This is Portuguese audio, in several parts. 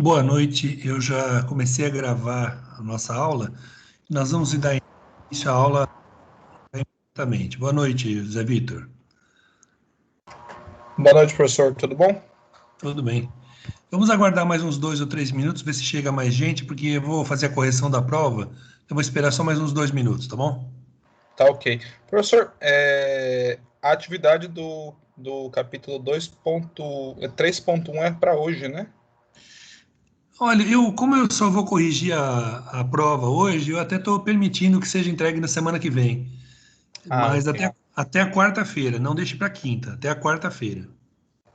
Boa noite, eu já comecei a gravar a nossa aula. Nós vamos dar início à aula imediatamente. Boa noite, Zé Vitor. Boa noite, professor. Tudo bom? Tudo bem? Vamos aguardar mais uns 2 ou 3 minutos, ver se chega mais gente, porque eu vou fazer a correção da prova. Eu vou esperar só mais uns 2 minutos, tá bom? Tá ok. Professor, a atividade do capítulo 3.1 é para hoje, né? Olha, como eu só vou corrigir a prova hoje, eu até estou permitindo que seja entregue na semana que vem. Ah, Mas ok. até a quarta-feira, não deixe para quinta, até a quarta-feira.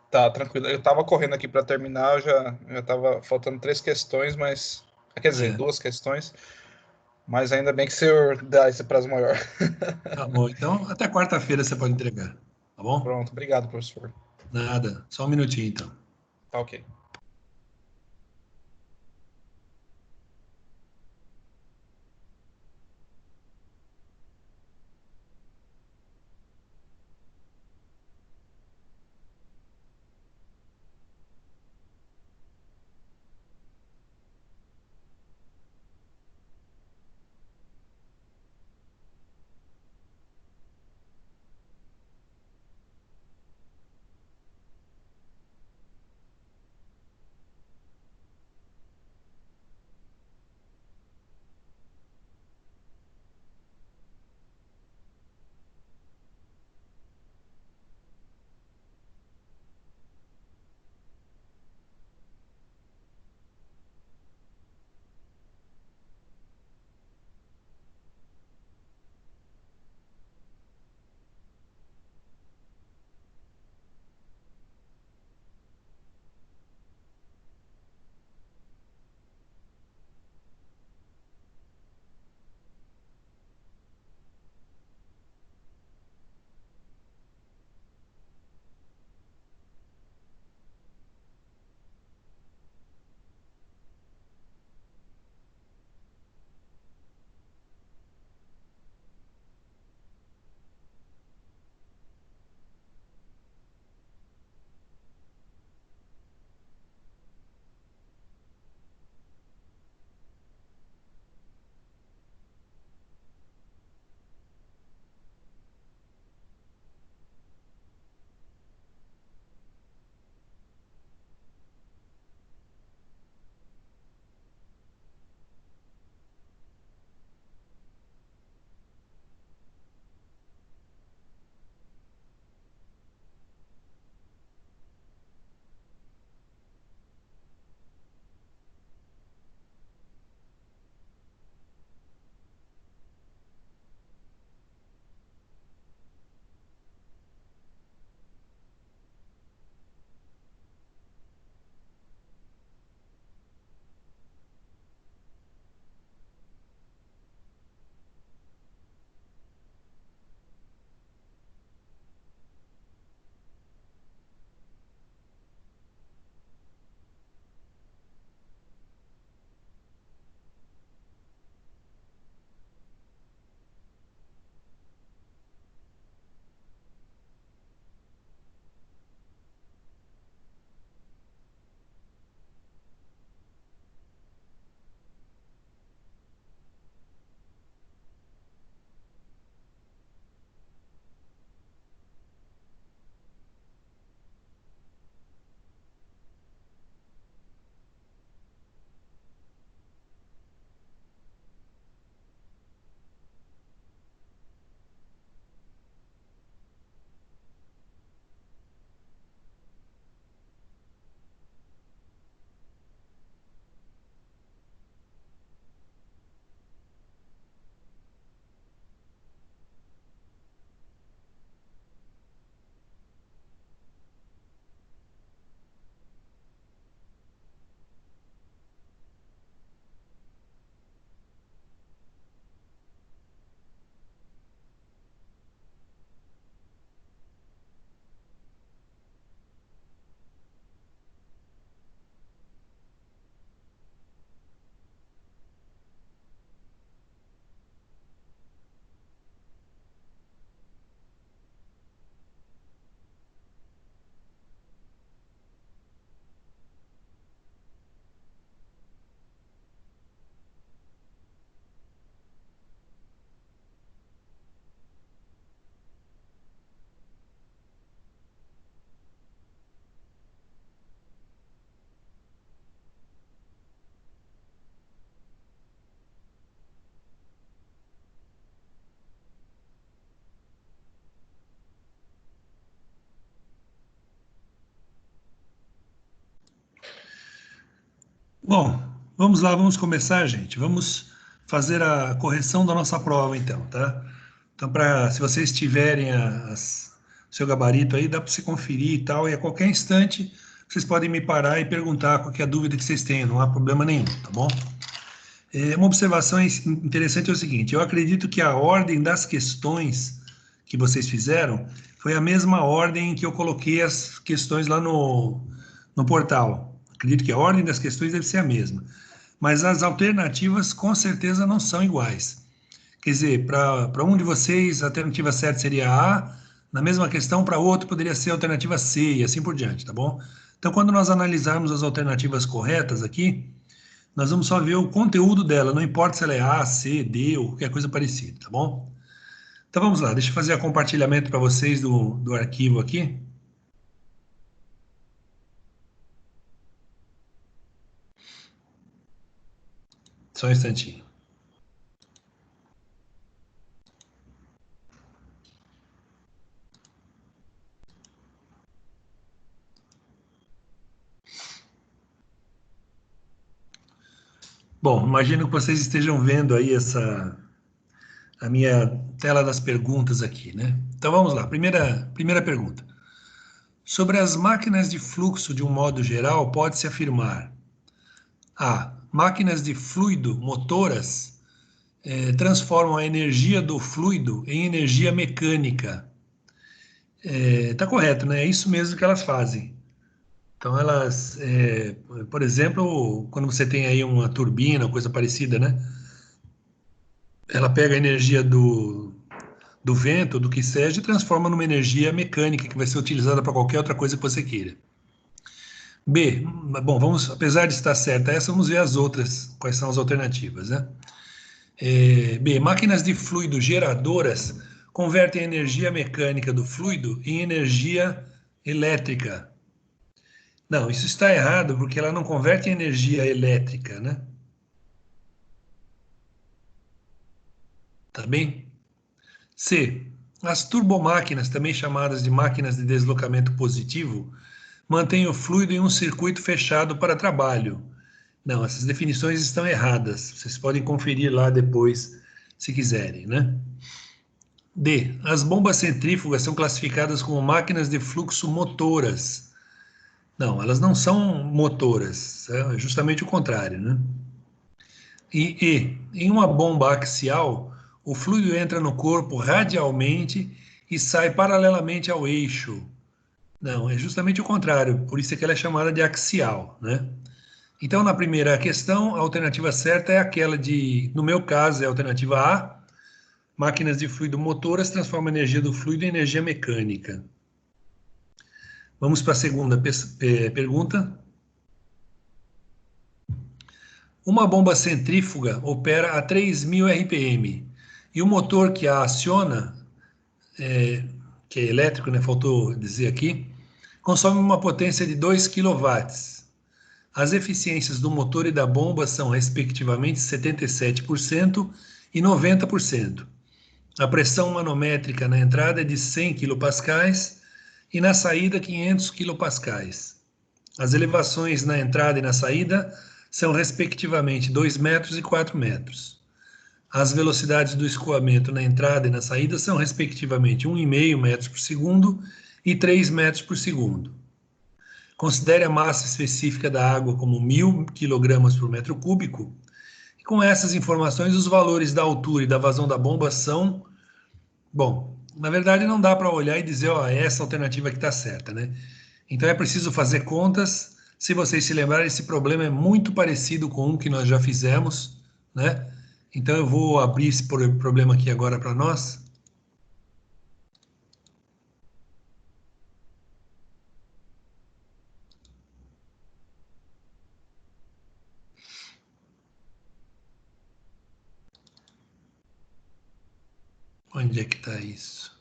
Tá, tranquilo. Eu estava correndo aqui para terminar, eu já estava faltando três questões, mas. Quer dizer, É, duas questões, mas ainda bem que o senhor dá esse prazo maior. tá bom, então até quarta-feira você pode entregar, tá bom? Pronto, obrigado, professor. Nada, só um minutinho então. Tá ok. Bom, vamos lá, vamos começar, gente. Vamos fazer a correção da nossa prova, então, tá? Então, se vocês tiverem seu gabarito aí, dá para você conferir e tal, e a qualquer instante vocês podem me parar e perguntar qualquer dúvida que vocês tenham, não há problema nenhum, tá bom? Uma observação interessante é o seguinte: eu acredito que a ordem das questões que vocês fizeram foi a mesma ordem que eu coloquei as questões lá no portal. Acredito que a ordem das questões deve ser a mesma, mas as alternativas com certeza não são iguais. Quer dizer, para um de vocês, a alternativa certa seria A, na mesma questão, para outro poderia ser a alternativa C e assim por diante, tá bom? Então, quando nós analisarmos as alternativas corretas aqui, nós vamos só ver o conteúdo dela, não importa se ela é A, C, D ou qualquer coisa parecida, tá bom? Então vamos lá, deixa eu fazer o compartilhamento para vocês do arquivo aqui. Só um instantinho. Bom, imagino que vocês estejam vendo aí a minha tela das perguntas aqui, né? Então vamos lá, primeira pergunta. Sobre as máquinas de fluxo de um modo geral, pode-se afirmar: A. Máquinas de fluido motoras transformam a energia do fluido em energia mecânica. Tá correto, né? É isso mesmo que elas fazem. Então elas, por exemplo, quando você tem aí uma turbina, coisa parecida, né? Ela pega a energia do vento, do que seja, e transforma numa energia mecânica que vai ser utilizada para qualquer outra coisa que você queira. B, bom, vamos, apesar de estar certa essa, vamos ver as outras, quais são as alternativas, né? B, máquinas de fluido geradoras convertem a energia mecânica do fluido em energia elétrica. Não, isso está errado, porque ela não converte em energia elétrica, né? Tá bem? C, as turbomáquinas, também chamadas de máquinas de deslocamento positivo, mantêm o fluido em um circuito fechado para trabalho. Não, essas definições estão erradas. Vocês podem conferir lá depois, se quiserem, né? D. As bombas centrífugas são classificadas como máquinas de fluxo motoras. Não, elas não são motoras, é justamente o contrário, né? E, em uma bomba axial, o fluido entra no corpo radialmente e sai paralelamente ao eixo. Não, é justamente o contrário, por isso é que ela é chamada de axial, né? Então, na primeira questão, a alternativa certa é aquela no meu caso, é a alternativa A, máquinas de fluido motoras transformam a energia do fluido em energia mecânica. Vamos para a segunda pergunta. Uma bomba centrífuga opera a 3.000 RPM e o motor que a aciona, que é elétrico, né, faltou dizer aqui, consome uma potência de 2 kW. As eficiências do motor e da bomba são, respectivamente, 77% e 90%. A pressão manométrica na entrada é de 100 kPa e na saída 500 kPa. As elevações na entrada e na saída são, respectivamente, 2 metros e 4 metros. As velocidades do escoamento na entrada e na saída são, respectivamente, 1,5 metros por segundo e 3 metros por segundo. Considere a massa específica da água como 1.000 kg por metro cúbico. E com essas informações, os valores da altura e da vazão da bomba são... Bom, na verdade não dá para olhar e dizer, ó, essa alternativa que está certa, né? Então é preciso fazer contas. Se vocês se lembrarem, esse problema é muito parecido com um que nós já fizemos, né? Então eu vou abrir esse problema aqui agora para nós. Onde é que está isso?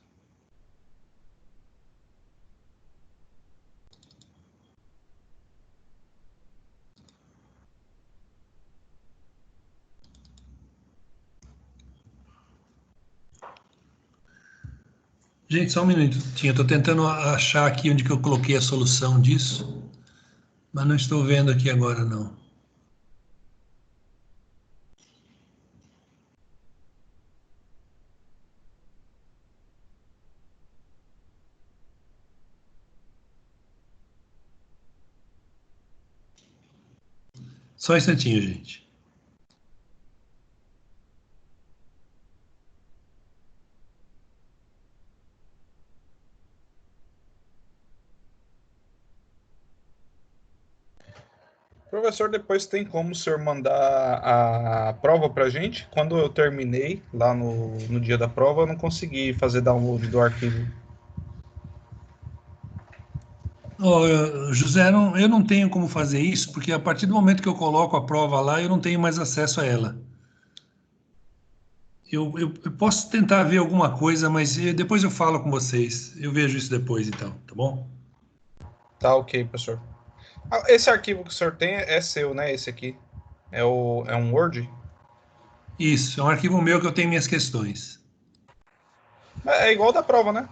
Gente, só um minutinho. Estou tentando achar aqui onde que eu coloquei a solução disso, mas não estou vendo aqui agora, não. Só um instantinho, gente. Professor, depois tem como o senhor mandar a prova para a gente? Quando eu terminei, lá no dia da prova, eu não consegui fazer download do arquivo. Oh, José, eu não tenho como fazer isso, porque a partir do momento que eu coloco a prova lá, eu não tenho mais acesso a ela. Eu posso tentar ver alguma coisa, mas depois eu falo com vocês. Eu vejo isso depois, então, tá bom? Tá ok, professor. Esse arquivo que o senhor tem é seu, né? Esse aqui. É um Word? Isso, é um arquivo meu que eu tenho minhas questões. É igual da prova, né?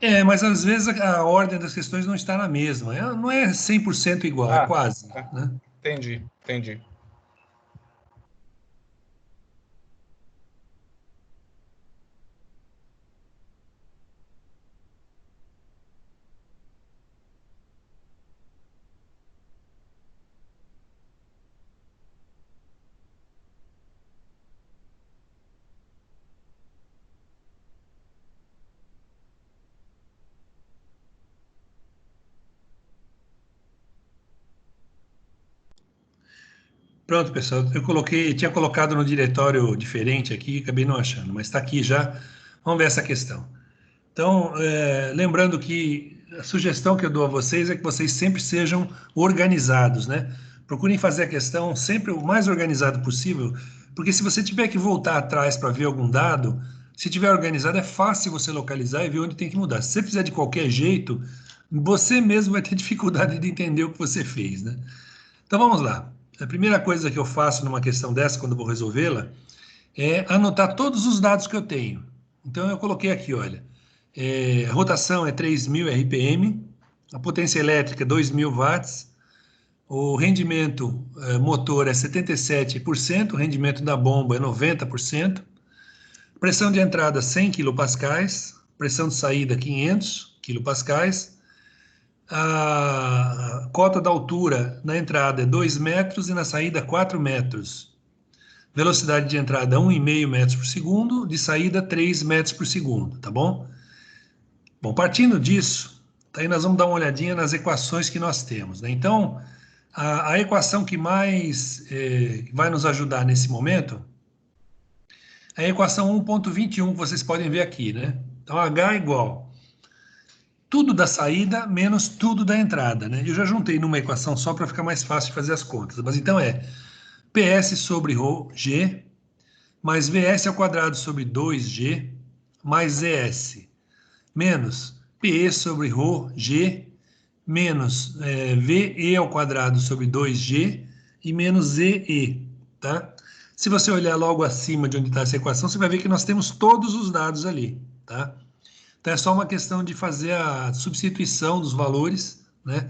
É, mas às vezes a ordem das questões não está na mesma. Não é 100% igual, é Ah, quase, tá. né? Entendi. Pronto, pessoal, tinha colocado no diretório diferente aqui, acabei não achando, mas está aqui já. Vamos ver essa questão. Então, lembrando que a sugestão que eu dou a vocês é que vocês sempre sejam organizados, né? Procurem fazer a questão sempre o mais organizado possível, porque se você tiver que voltar atrás para ver algum dado, se tiver organizado, é fácil você localizar e ver onde tem que mudar. Se você fizer de qualquer jeito, você mesmo vai ter dificuldade de entender o que você fez, né? Então vamos lá. A primeira coisa que eu faço numa questão dessa, quando eu vou resolvê-la, é anotar todos os dados que eu tenho. Então eu coloquei aqui, olha, a rotação é 3.000 RPM, a potência elétrica é 2.000 watts, o rendimento motor é 77%, o rendimento da bomba é 90%, pressão de entrada 100 kPa, pressão de saída 500 kPa, a cota da altura na entrada é 2 metros e na saída 4 metros. Velocidade de entrada 1,5 metros por segundo, de saída 3 metros por segundo, tá bom? Bom, partindo disso, aí nós vamos dar uma olhadinha nas equações que nós temos, né? Então, a equação que mais vai nos ajudar nesse momento é a equação 1.21, que vocês podem ver aqui, né? Então, H igual tudo da saída menos tudo da entrada, né? Eu já juntei numa equação só para ficar mais fácil de fazer as contas, mas então é PS sobre ρg mais VS ao quadrado sobre 2G mais ES menos PE sobre ρg menos VE ao quadrado sobre 2G e menos EE, tá? Se você olhar logo acima de onde está essa equação, você vai ver que nós temos todos os dados ali, tá? Então é só uma questão de fazer a substituição dos valores, né?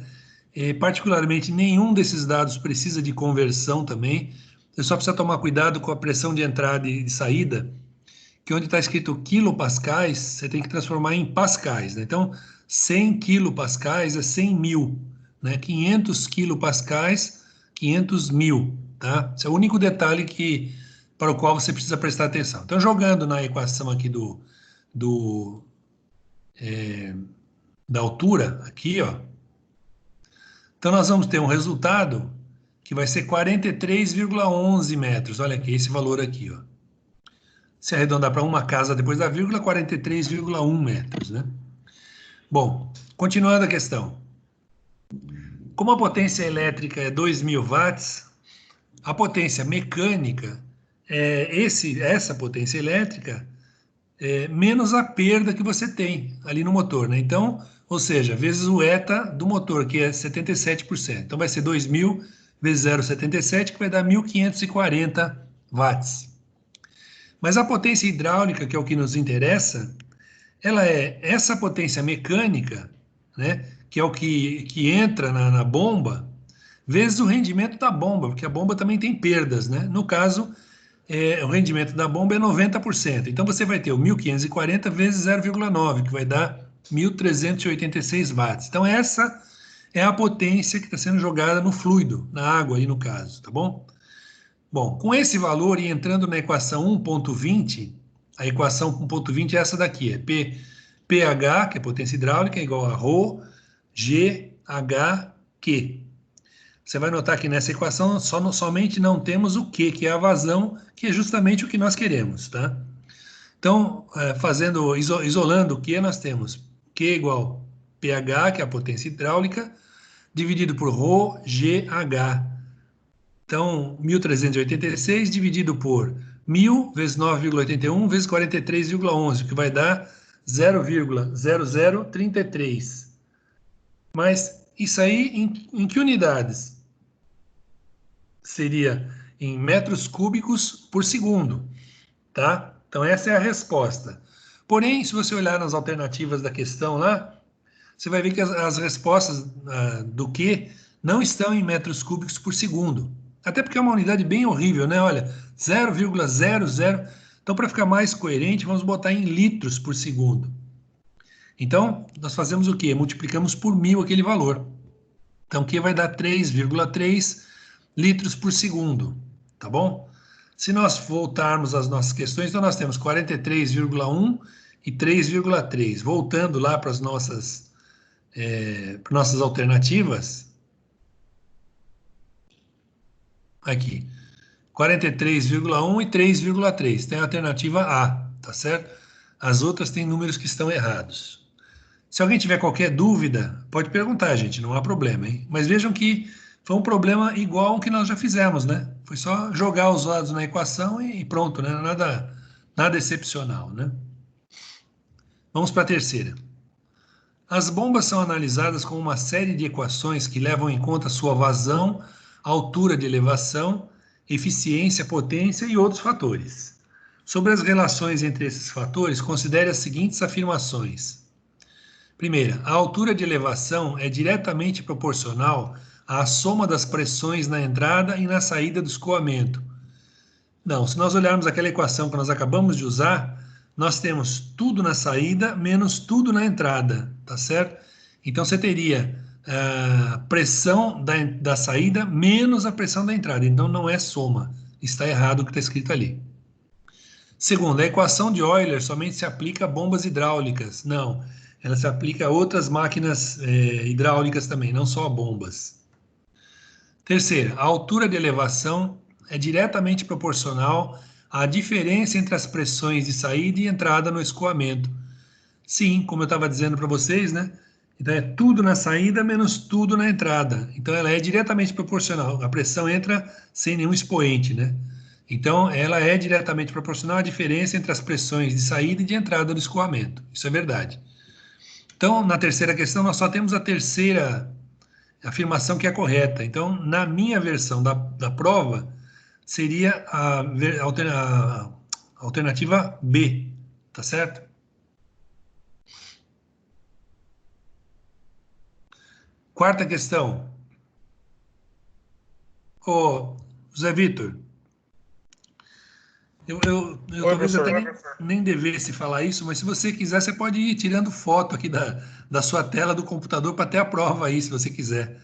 E, particularmente, nenhum desses dados precisa de conversão também. Você só precisa tomar cuidado com a pressão de entrada e de saída, que onde está escrito quilopascais, você tem que transformar em pascais, né? Então, 100 quilopascais é 100 mil, né? 500 quilopascais, 500 mil, tá? Esse é o único detalhe para o qual você precisa prestar atenção. Então, jogando na equação aqui do da altura, aqui, ó. Então, nós vamos ter um resultado que vai ser 43,11 metros. Olha aqui, esse valor aqui, ó. Se arredondar para uma casa depois da vírgula, 43,1 metros, né? Bom, continuando a questão. Como a potência elétrica é 2.000 watts, a potência mecânica essa potência elétrica menos a perda que você tem ali no motor, né? Então, ou seja, vezes o eta do motor, que é 77%. Então, vai ser 2.000 vezes 0,77, que vai dar 1.540 watts. Mas a potência hidráulica, que é o que nos interessa, ela é essa potência mecânica, né? Que é o que entra na bomba, vezes o rendimento da bomba, porque a bomba também tem perdas, né? No caso, o rendimento da bomba é 90%. Então você vai ter o 1.540 vezes 0,9, que vai dar 1.386 watts. Então essa é a potência que está sendo jogada no fluido, na água aí no caso, tá bom? Bom, com esse valor e entrando na equação 1.20, a equação 1.20 é essa daqui, é pH, que é potência hidráulica, é igual a ρ, GHQ. Você vai notar que nessa equação somente não temos o Q, que é a vazão, que é justamente o que nós queremos, tá? Então, isolando o Q, nós temos Q igual pH, que é a potência hidráulica, dividido por ρ, GH. Então, 1.386 dividido por 1.000 vezes 9,81 vezes 43,11, que vai dar 0,0033. Mas isso aí em que unidades? Seria em metros cúbicos por segundo, tá? Então, essa é a resposta. Porém, se você olhar nas alternativas da questão lá, você vai ver que as respostas do Q não estão em metros cúbicos por segundo. Até porque é uma unidade bem horrível, né? Olha, 0,00. Então, para ficar mais coerente, vamos botar em litros por segundo. Então, nós fazemos o quê? Multiplicamos por 1.000 aquele valor. Então, Q vai dar 3,3 litros por segundo, tá bom? Se nós voltarmos às nossas questões, então nós temos 43,1 e 3,3. Voltando lá para as nossas alternativas, aqui, 43,1 e 3,3. Tem a alternativa A, tá certo? As outras têm números que estão errados. Se alguém tiver qualquer dúvida, pode perguntar, gente, não há problema, hein? Mas vejam que foi um problema igual ao que nós já fizemos, né? Foi só jogar os lados na equação e pronto, né? Nada excepcional, né? Vamos para a terceira. As bombas são analisadas com uma série de equações que levam em conta sua vazão, altura de elevação, eficiência, potência e outros fatores. Sobre as relações entre esses fatores, considere as seguintes afirmações. Primeira, a altura de elevação é diretamente proporcional à soma das pressões na entrada e na saída do escoamento. Não, se nós olharmos aquela equação que nós acabamos de usar, nós temos tudo na saída menos tudo na entrada, tá certo? Então você teria a pressão da saída menos a pressão da entrada. Então não é soma. Está errado o que está escrito ali. Segundo, a equação de Euler somente se aplica a bombas hidráulicas. Não, ela se aplica a outras máquinas hidráulicas também, não só a bombas. Terceira, a altura de elevação é diretamente proporcional à diferença entre as pressões de saída e entrada no escoamento. Sim, como eu estava dizendo para vocês, né? Então é tudo na saída menos tudo na entrada. Então ela é diretamente proporcional. A pressão entra sem nenhum expoente, né? Então ela é diretamente proporcional à diferença entre as pressões de saída e de entrada do escoamento. Isso é verdade. Então, na terceira questão, nós só temos a terceira afirmação que é correta. Então, na minha versão da prova, seria a alternativa B, tá certo? Quarta questão. Ô, Zé Vitor, eu talvez até nem devesse falar isso, mas se você quiser, você pode ir tirando foto aqui da sua tela do computador para ter a prova aí, se você quiser.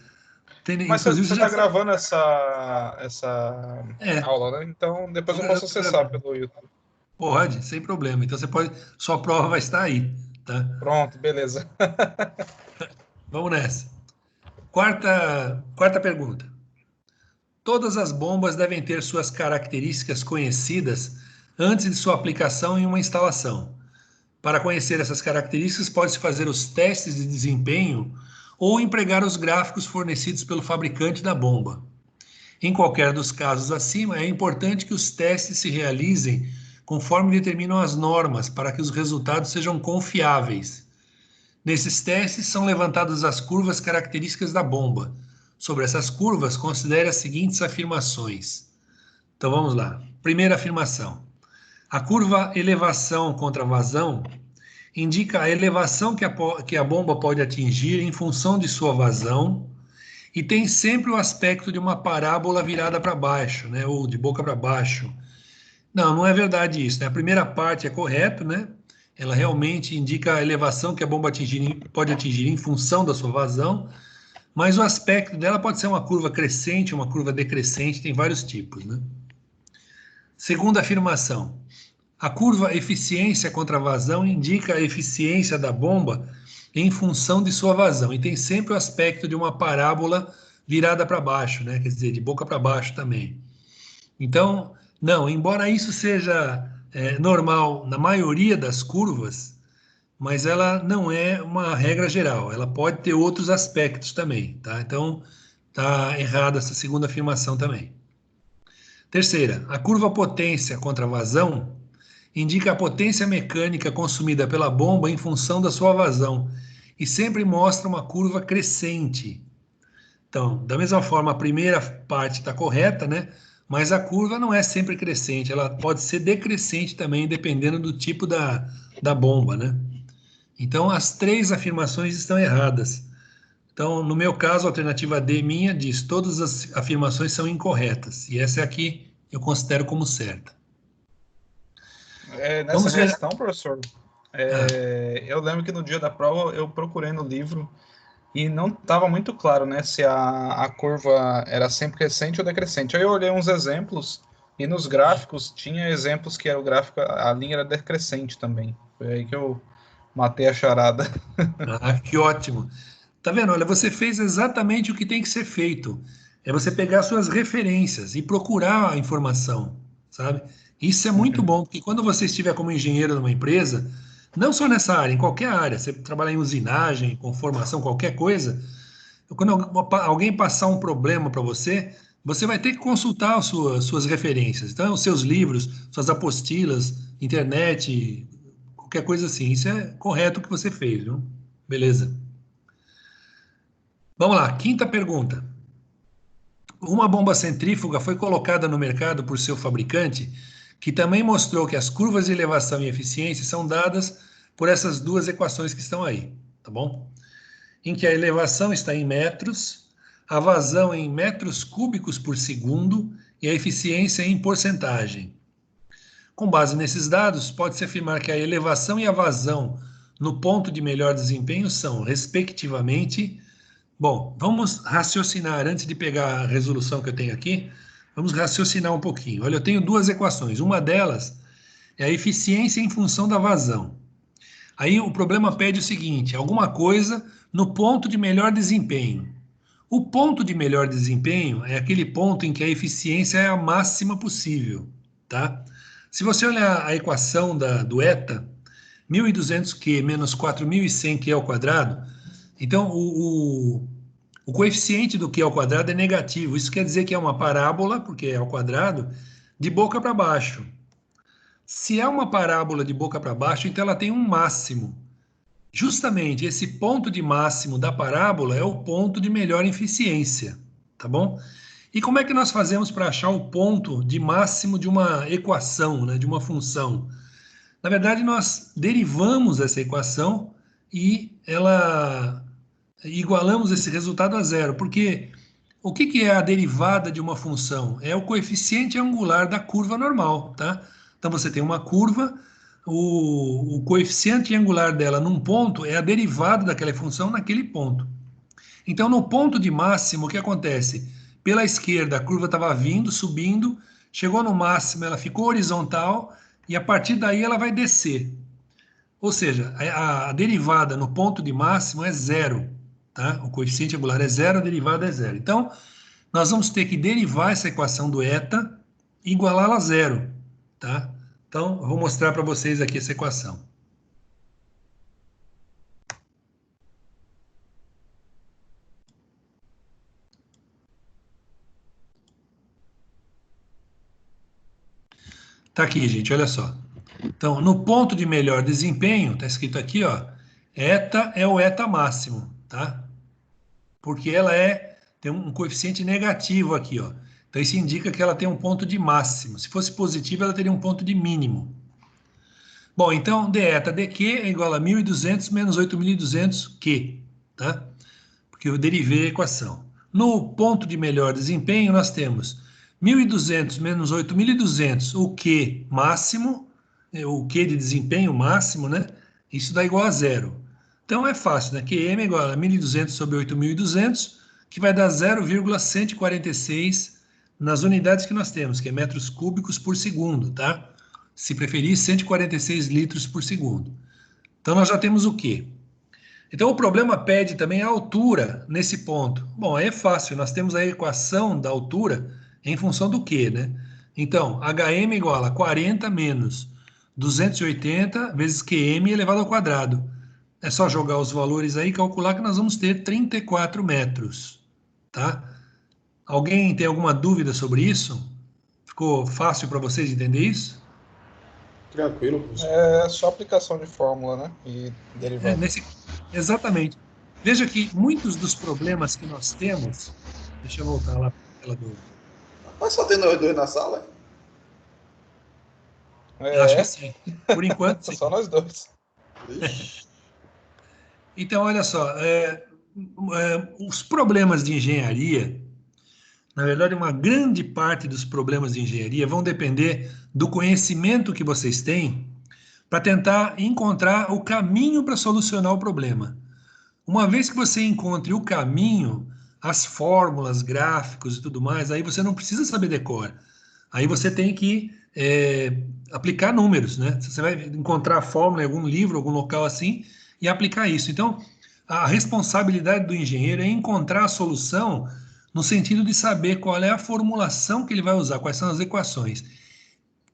Mas você está gravando essa aula, né? Então depois eu posso acessar pelo YouTube. Pode, sem problema. Então você pode, sua prova vai estar aí, tá? Pronto, beleza. Vamos nessa. Quarta pergunta. Todas as bombas devem ter suas características conhecidas antes de sua aplicação em uma instalação. Para conhecer essas características, pode-se fazer os testes de desempenho ou empregar os gráficos fornecidos pelo fabricante da bomba. Em qualquer dos casos acima, é importante que os testes se realizem conforme determinam as normas, para que os resultados sejam confiáveis. Nesses testes são levantadas as curvas características da bomba. Sobre essas curvas, considere as seguintes afirmações. Então vamos lá. Primeira afirmação. A curva elevação contra vazão indica a elevação que a bomba pode atingir em função de sua vazão e tem sempre o aspecto de uma parábola virada para baixo, né, ou de boca para baixo. Não é verdade isso, né? A primeira parte é correto, né? Ela realmente indica a elevação que a bomba pode atingir em função da sua vazão, mas o aspecto dela pode ser uma curva crescente, uma curva decrescente, tem vários tipos, né? Segunda afirmação. A curva eficiência contra vazão indica a eficiência da bomba em função de sua vazão. E tem sempre o aspecto de uma parábola virada para baixo, né? Quer dizer, de boca para baixo também. Então, não, embora isso seja normal na maioria das curvas, mas ela não é uma regra geral. Ela pode ter outros aspectos também, tá? Então, tá errada essa segunda afirmação também. Terceira, a curva potência contra vazão indica a potência mecânica consumida pela bomba em função da sua vazão e sempre mostra uma curva crescente. Então, da mesma forma, a primeira parte está correta, né? Mas a curva não é sempre crescente, ela pode ser decrescente também, dependendo do tipo da bomba, né? Então, as três afirmações estão erradas. Então, no meu caso, a alternativa D minha diz todas as afirmações são incorretas. E essa aqui eu considero como certa. Nessa Vamos ver. questão, professor, eu lembro que no dia da prova eu procurei no livro e não estava muito claro, né, se a curva era sempre crescente ou decrescente. Aí eu olhei uns exemplos e nos gráficos tinha exemplos que era o gráfico, a linha era decrescente também. Foi aí que eu matei a charada. Ah, que ótimo. Tá vendo? Olha, você fez exatamente o que tem que ser feito. É você pegar suas referências e procurar a informação, sabe? Isso é muito bom, porque quando você estiver como engenheiro numa empresa, não só nessa área, em qualquer área, você trabalhar em usinagem, com formação, qualquer coisa, quando alguém passar um problema para você, você vai ter que consultar as suas referências. Então, os seus livros, suas apostilas, internet, qualquer coisa assim. Isso é correto o que você fez, viu? Beleza. Vamos lá, quinta pergunta. Uma bomba centrífuga foi colocada no mercado por seu fabricante, que também mostrou que as curvas de elevação e eficiência são dadas por essas duas equações que estão aí, tá bom? Em que a elevação está em metros, a vazão em metros cúbicos por segundo e a eficiência em porcentagem. Com base nesses dados, pode-se afirmar que a elevação e a vazão no ponto de melhor desempenho são, respectivamente. Bom, vamos raciocinar antes de pegar a resolução que eu tenho aqui. Vamos raciocinar um pouquinho. Olha, eu tenho duas equações. Uma delas é a eficiência em função da vazão. Aí o problema pede o seguinte: alguma coisa no ponto de melhor desempenho. O ponto de melhor desempenho é aquele ponto em que a eficiência é a máxima possível, tá? Se você olhar a equação do eta, 1.200Q menos 4.100Q ao quadrado, então o coeficiente do Q ao quadrado é negativo. Isso quer dizer que é uma parábola, porque é ao quadrado, de boca para baixo. Se é uma parábola de boca para baixo, então ela tem um máximo. Justamente esse ponto de máximo da parábola é o ponto de melhor eficiência, tá bom? E como é que nós fazemos para achar o ponto de máximo de uma equação, né, de uma função? Na verdade, nós derivamos essa equação e igualamos esse resultado a zero, porque o que é a derivada de uma função? É o coeficiente angular da curva normal, tá? Então você tem uma curva, o coeficiente angular dela num ponto é a derivada daquela função naquele ponto. Então, no ponto de máximo, o que acontece? Pela esquerda, a curva estava vindo, subindo, chegou no máximo, ela ficou horizontal e a partir daí ela vai descer. Ou seja, a derivada no ponto de máximo é zero, tá? O coeficiente angular é zero, a derivada é zero. Então, nós vamos ter que derivar essa equação do eta e igualá-la a zero, tá? Então, eu vou mostrar para vocês aqui essa equação. Tá aqui, gente, olha só. Então, no ponto de melhor desempenho, está escrito aqui, ó, eta é o eta máximo, tá? Porque ela tem um coeficiente negativo aqui, ó. Então, isso indica que ela tem um ponto de máximo. Se fosse positivo, ela teria um ponto de mínimo. Bom, então, d eta dq é igual a 1.200 menos 8.200q, tá? Porque eu derivei a equação. No ponto de melhor desempenho, nós temos 1.200 menos 8.200, o Q máximo, o Q de desempenho máximo, né? Isso dá igual a zero. Então é fácil, né? QM é igual a 1.200 sobre 8.200, que vai dar 0,146 nas unidades que nós temos, que é metros cúbicos por segundo, tá? Se preferir, 146 litros por segundo. Então, nós já temos o quê? Então, o problema pede também a altura nesse ponto. Bom, aí é fácil, nós temos a equação da altura em função do quê, né? Então, HM igual a 40 menos 280 vezes QM elevado ao quadrado. É só jogar os valores aí e calcular que nós vamos ter 34 metros, tá? Alguém tem alguma dúvida sobre isso? Ficou fácil para vocês entender isso? Tranquilo, professor. É só aplicação de fórmula, né? E É, derivada. exatamente. Veja que muitos dos problemas que nós temos. Deixa eu voltar lá para a tela do. Mas só tem nós dois na sala? Eu acho que É, sim. Por enquanto, sim. só nós dois. Ixi. Então, olha só, os problemas de engenharia, na verdade, uma grande parte dos problemas de engenharia vão depender do conhecimento que vocês têm para tentar encontrar o caminho para solucionar o problema. Uma vez que você encontre o caminho, as fórmulas, gráficos e tudo mais, aí você não precisa saber decor. Aí você tem que aplicar números, né? Você vai encontrar a fórmula em algum livro, algum local assim, e aplicar isso. Então, a responsabilidade do engenheiro é encontrar a solução no sentido de saber qual é a formulação que ele vai usar, quais são as equações.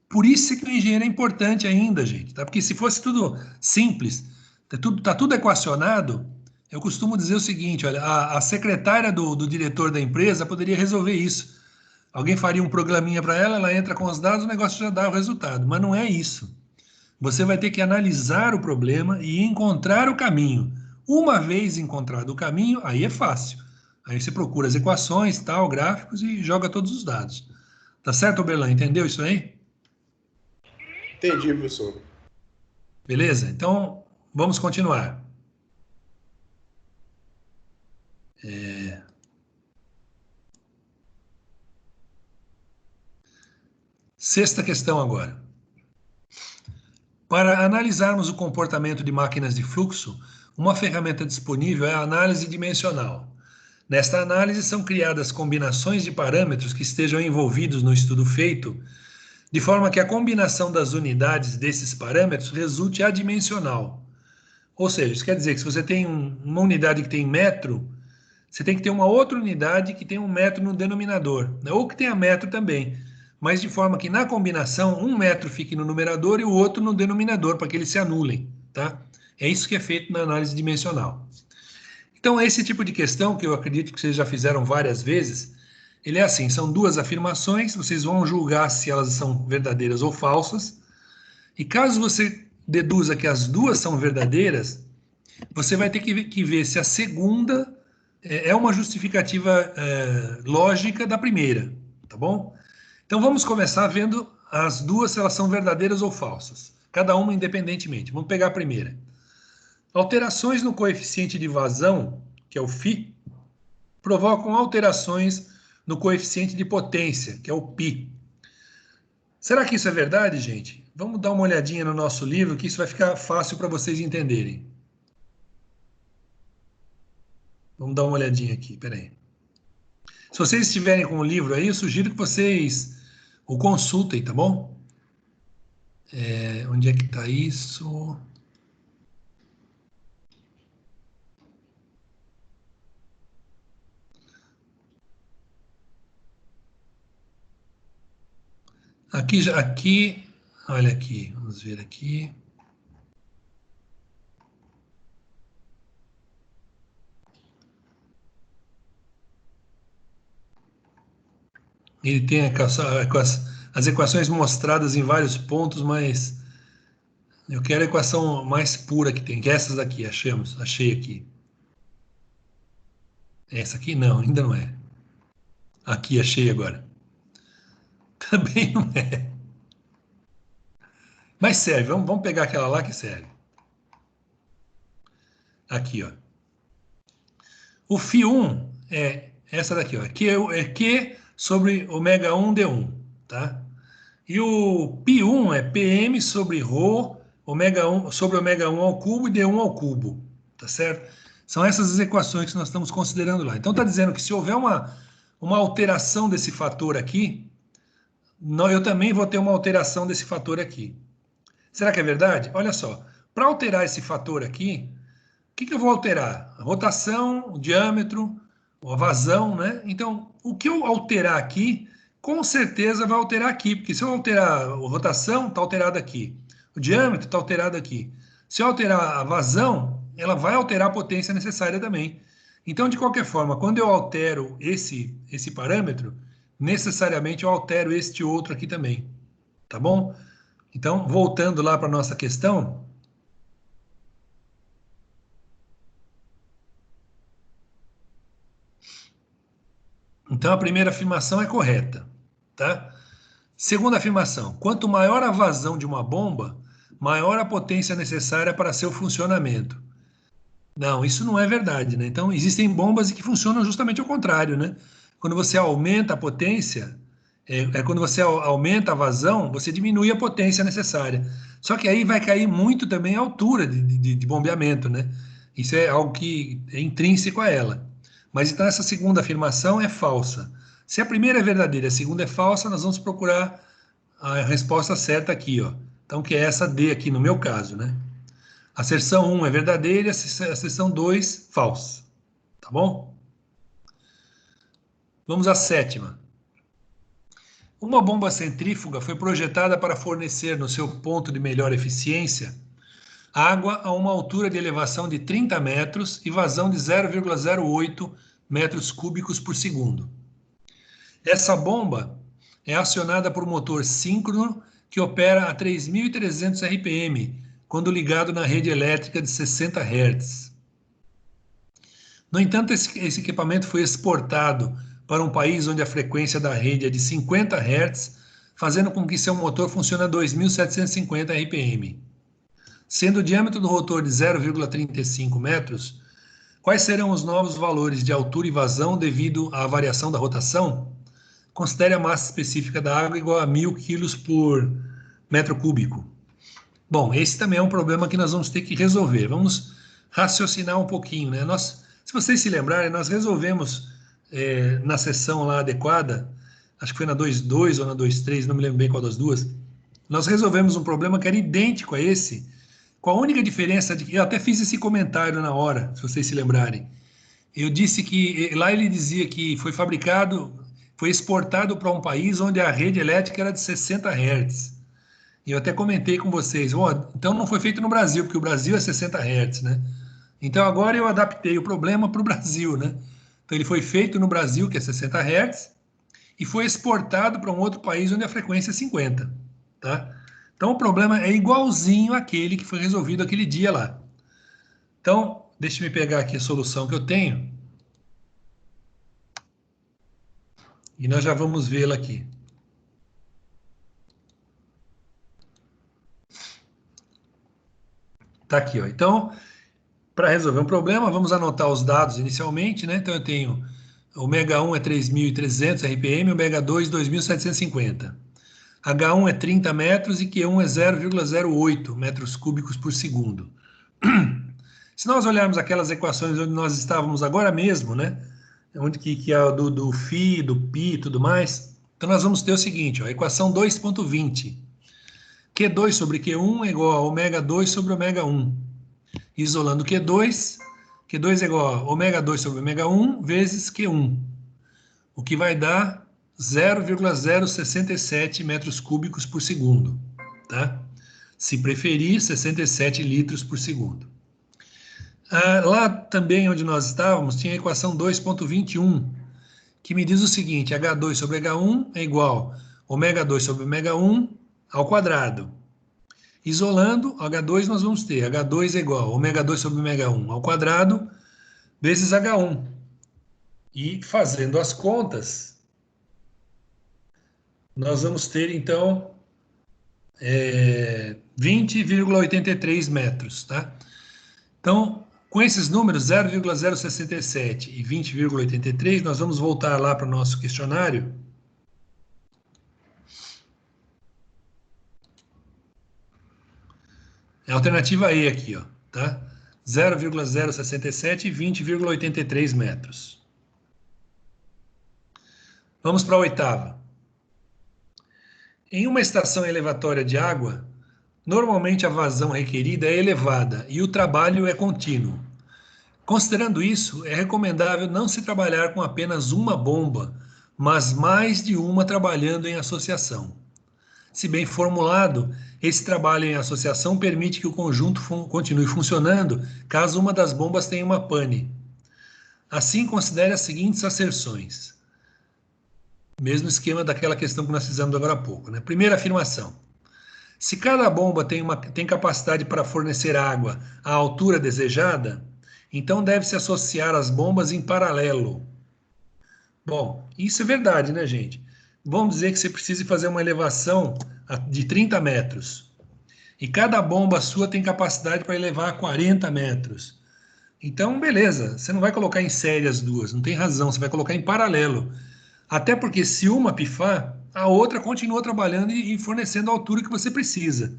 Por isso é que o engenheiro é importante ainda, gente, tá? Porque se fosse tudo simples, tá tudo equacionado, eu costumo dizer o seguinte, olha, a secretária do diretor da empresa poderia resolver isso. Alguém faria um programinha para ela, ela entra com os dados, o negócio já dá o resultado. Mas não é isso. Você vai ter que analisar o problema e encontrar o caminho. Uma vez encontrado o caminho, aí é fácil. Aí você procura as equações, tal, gráficos e joga todos os dados. Tá certo, Oberlan? Entendeu isso aí? Entendi, professor. Beleza? Então, vamos continuar. Sexta questão agora. Para analisarmos o comportamento de máquinas de fluxo, uma ferramenta disponível é a análise dimensional. Nesta análise são criadas combinações de parâmetros que estejam envolvidos no estudo feito, de forma que a combinação das unidades desses parâmetros resulte adimensional. Ou seja, isso quer dizer que se você tem uma unidade que tem metro, você tem que ter uma outra unidade que tem um metro no denominador, né? Ou que tenha metro também, mas de forma que na combinação um metro fique no numerador e o outro no denominador, para que eles se anulem, tá? É isso que é feito na análise dimensional. Então, esse tipo de questão, que eu acredito que vocês já fizeram várias vezes, ele é assim, são duas afirmações, vocês vão julgar se elas são verdadeiras ou falsas, e caso você deduza que as duas são verdadeiras, você vai ter que ver se a segunda é uma justificativa lógica da primeira, tá bom? Então vamos começar vendo as duas, se elas são verdadeiras ou falsas, cada uma independentemente. Vamos pegar a primeira. Alterações no coeficiente de vazão, que é o φ, provocam alterações no coeficiente de potência, que é o π. Será que isso é verdade, gente? Vamos dar uma olhadinha no nosso livro, que isso vai ficar fácil para vocês entenderem. Vamos dar uma olhadinha aqui, peraí. Se vocês estiverem com o livro aí, eu sugiro que vocês o consultem, tá bom? Onde é que está isso? Aqui, olha aqui, vamos ver aqui. Ele tem as equações mostradas em vários pontos, mas eu quero a equação mais pura que tem, que é essas daqui, achei aqui. Essa aqui não, ainda não é. Aqui, achei agora. Também não é. Mas serve, vamos pegar aquela lá que serve. Aqui, ó. O φ1 é essa daqui, ó. Q sobre ômega 1 D1, tá? E o π1 é PM sobre ρ ômega 1, sobre ômega 1 ao cubo e D1 ao cubo, tá certo? São essas as equações que nós estamos considerando lá. Então, está dizendo que se houver uma alteração desse fator aqui, eu também vou ter uma alteração desse fator aqui. Será que é verdade? Olha só, para alterar esse fator aqui, o que eu vou alterar? A rotação, o diâmetro, a vazão, né? Então, o que eu alterar aqui, com certeza vai alterar aqui, porque se eu alterar a rotação, está alterado aqui. O diâmetro está alterado aqui. Se eu alterar a vazão, ela vai alterar a potência necessária também. Então, de qualquer forma, quando eu altero esse parâmetro, necessariamente eu altero este outro aqui também. Tá bom? Então, voltando lá para a nossa questão. Então, a primeira afirmação é correta, tá? Segunda afirmação: quanto maior a vazão de uma bomba, maior a potência necessária para seu funcionamento. Não, isso não é verdade, né? Então, existem bombas que funcionam justamente ao contrário, né? Quando você aumenta a potência, quando você aumenta a vazão, você diminui a potência necessária. Só que aí vai cair muito também a altura de bombeamento, né? Isso é algo que é intrínseco a ela. Mas então essa segunda afirmação é falsa. Se a primeira é verdadeira e a segunda é falsa, nós vamos procurar a resposta certa aqui, ó. Então, que é essa D aqui no meu caso, né? A asserção 1 é verdadeira e a asserção 2 falsa. Tá bom? Vamos à sétima. Uma bomba centrífuga foi projetada para fornecer no seu ponto de melhor eficiência água a uma altura de elevação de 30 metros e vazão de 0,08 metros cúbicos por segundo. Essa bomba é acionada por um motor síncrono que opera a 3.300 RPM, quando ligado na rede elétrica de 60 Hz. No entanto, esse equipamento foi exportado para um país onde a frequência da rede é de 50 Hz, fazendo com que seu motor funcione a 2.750 RPM. Sendo o diâmetro do rotor de 0,35 metros, quais serão os novos valores de altura e vazão devido à variação da rotação? Considere a massa específica da água igual a 1.000 kg por metro cúbico. Bom, esse também é um problema que nós vamos ter que resolver. Vamos raciocinar um pouquinho, né? Se vocês se lembrarem, nós resolvemos na sessão lá adequada, acho que foi na 2.2 ou na 2.3, não me lembro bem qual das duas, nós resolvemos um problema que era idêntico a esse, com a única diferença de que eu até fiz esse comentário na hora, se vocês se lembrarem. Eu disse que lá ele dizia que foi exportado para um país onde a rede elétrica era de 60 Hz. E eu até comentei com vocês, então não foi feito no Brasil, porque o Brasil é 60 Hz, né? Então agora eu adaptei o problema para o Brasil, né? Então ele foi feito no Brasil, que é 60 Hz, e foi exportado para um outro país onde a frequência é 50, tá? Então o problema é igualzinho àquele que foi resolvido aquele dia lá. Então, deixa eu pegar aqui a solução que eu tenho. E nós já vamos vê-la aqui. Tá aqui, ó. Então, para resolver um problema, vamos anotar os dados inicialmente, né? Então eu tenho ômega 1 é 3.300 RPM, ômega 2 2.750. H1 é 30 metros e Q1 é 0,08 metros cúbicos por segundo. Se nós olharmos aquelas equações onde nós estávamos agora mesmo, né? Onde que é do φ, do π e tudo mais, então nós vamos ter o seguinte, ó, a equação 2.20. Q2 sobre Q1 é igual a ômega 2 sobre ômega 1. Isolando Q2 é igual a ômega 2 sobre ômega 1 vezes Q1, o que vai dar 0,067 metros cúbicos por segundo, tá? Se preferir, 67 litros por segundo. Lá também onde nós estávamos, tinha a equação 2.21, que me diz o seguinte, H2 sobre H1 é igual a ômega 2 sobre ômega 1 ao quadrado. Isolando, H2 nós vamos ter, H2 é igual a ômega 2 sobre ômega 1 ao quadrado, vezes H1. E fazendo as contas, nós vamos ter, então, 20,83 metros, tá? Então, com esses números, 0,067 e 20,83, nós vamos voltar lá para o nosso questionário. É a alternativa E aqui, ó, tá? 0,067 e 20,83 metros. Vamos para a oitava. Em uma estação elevatória de água, normalmente a vazão requerida é elevada e o trabalho é contínuo. Considerando isso, é recomendável não se trabalhar com apenas uma bomba, mas mais de uma trabalhando em associação. Se bem formulado, esse trabalho em associação permite que o conjunto continue funcionando caso uma das bombas tenha uma pane. Assim, considere as seguintes asserções. Mesmo esquema daquela questão que nós fizemos agora há pouco, né? Primeira afirmação. Se cada bomba tem capacidade para fornecer água à altura desejada, então deve-se associar as bombas em paralelo. Bom, isso é verdade, né, gente? Vamos dizer que você precise fazer uma elevação de 30 metros. E cada bomba sua tem capacidade para elevar a 40 metros. Então, beleza, você não vai colocar em série as duas, não tem razão, você vai colocar em paralelo. Até porque se uma pifar, a outra continua trabalhando e fornecendo a altura que você precisa.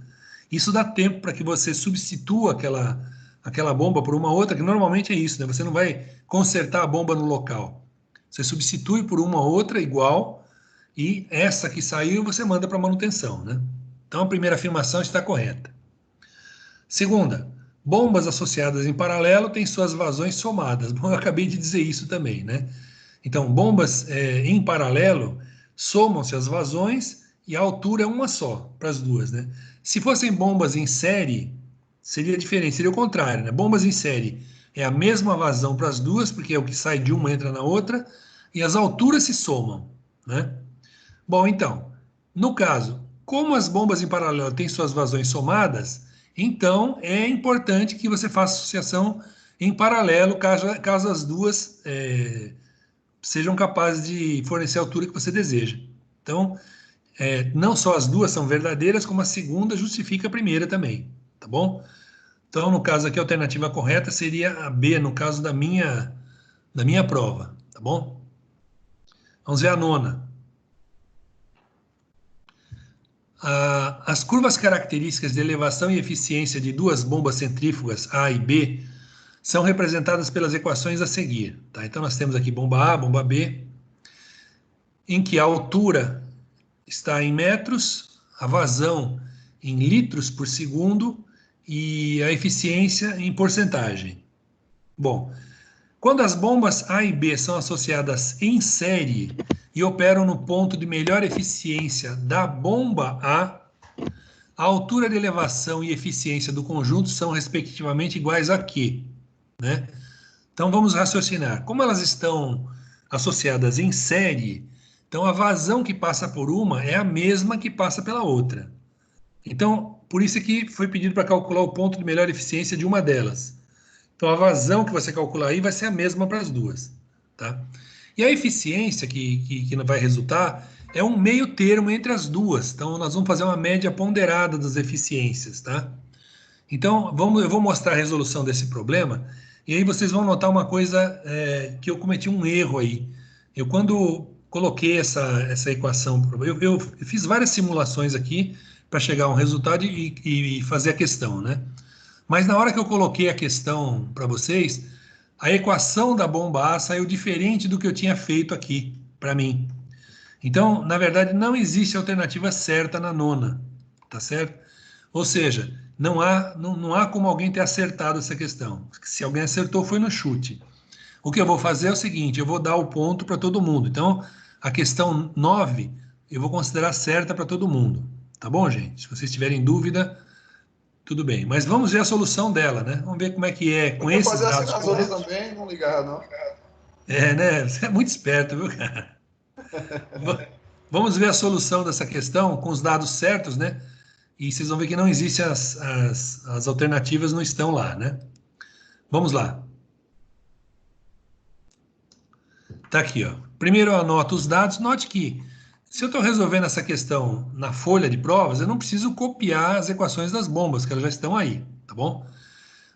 Isso dá tempo para que você substitua aquela bomba por uma outra, que normalmente é isso, né? Você não vai consertar a bomba no local. Você substitui por uma outra igual e essa que saiu você manda para manutenção, né? Então a primeira afirmação está correta. Segunda, bombas associadas em paralelo têm suas vazões somadas. Bom, eu acabei de dizer isso também, né? Então, bombas em paralelo somam-se as vazões e a altura é uma só para as duas, né? Se fossem bombas em série, seria diferente, seria o contrário, né? Bombas em série é a mesma vazão para as duas, porque é o que sai de uma entra na outra, e as alturas se somam, né? Bom, então, no caso, como as bombas em paralelo têm suas vazões somadas, então é importante que você faça associação em paralelo, caso as duas sejam capazes de fornecer a altura que você deseja. Então, não só as duas são verdadeiras, como a segunda justifica a primeira também, tá bom? Então, no caso aqui, a alternativa correta seria a B, no caso da minha prova, tá bom? Vamos ver a nona. As curvas características de elevação e eficiência de duas bombas centrífugas A e B são representadas pelas equações a seguir, tá? Então, nós temos aqui bomba A, bomba B, em que a altura está em metros, a vazão em litros por segundo e a eficiência em porcentagem. Bom, quando as bombas A e B são associadas em série e operam no ponto de melhor eficiência da bomba a altura de elevação e eficiência do conjunto são respectivamente iguais a quê? Né? Então vamos raciocinar. Como elas estão associadas em série, então a vazão que passa por uma é a mesma que passa pela outra. Então, por isso que foi pedido para calcular o ponto de melhor eficiência de uma delas. Então, a vazão que você calcular aí vai ser a mesma para as duas, tá? E a eficiência que vai resultar é um meio termo entre as duas. Então, nós vamos fazer uma média ponderada das eficiências, tá? Então, eu vou mostrar a resolução desse problema e aí vocês vão notar uma coisa que eu cometi um erro aí. Eu, quando coloquei essa equação, eu fiz várias simulações aqui para chegar a um resultado e fazer a questão, né? Mas na hora que eu coloquei a questão para vocês, a equação da bomba A saiu diferente do que eu tinha feito aqui para mim. Então, na verdade, não existe alternativa certa na nona, tá certo? Ou seja, não há como alguém ter acertado essa questão. Se alguém acertou, foi no chute. O que eu vou fazer é o seguinte, eu vou dar o ponto para todo mundo. Então, a questão 9, eu vou considerar certa para todo mundo. Tá bom, gente? Se vocês tiverem dúvida, tudo bem. Mas vamos ver a solução dela, né? Vamos ver como é que é com esses dados. As outras também, não ligar, não. Né? Você é muito esperto, viu, cara? Vamos ver a solução dessa questão com os dados certos, né? E vocês vão ver que não existem as alternativas, não estão lá, né? Vamos lá. Tá aqui, ó. Primeiro eu anoto os dados. Note que se eu estou resolvendo essa questão na folha de provas, eu não preciso copiar as equações das bombas, que elas já estão aí, tá bom?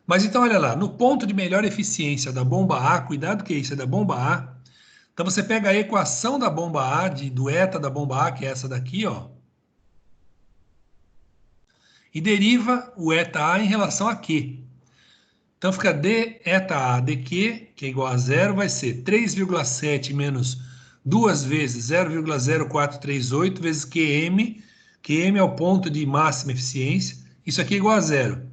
Mas então, olha lá, no ponto de melhor eficiência da bomba A, cuidado que isso é da bomba A, então você pega a equação da bomba A, do eta da bomba A, que é essa daqui, ó, e deriva o eta A em relação a Q. Então fica d eta A dq, que é igual a zero, vai ser 3,7 menos 2 vezes 0,0438 vezes QM. QM é o ponto de máxima eficiência. Isso aqui é igual a zero.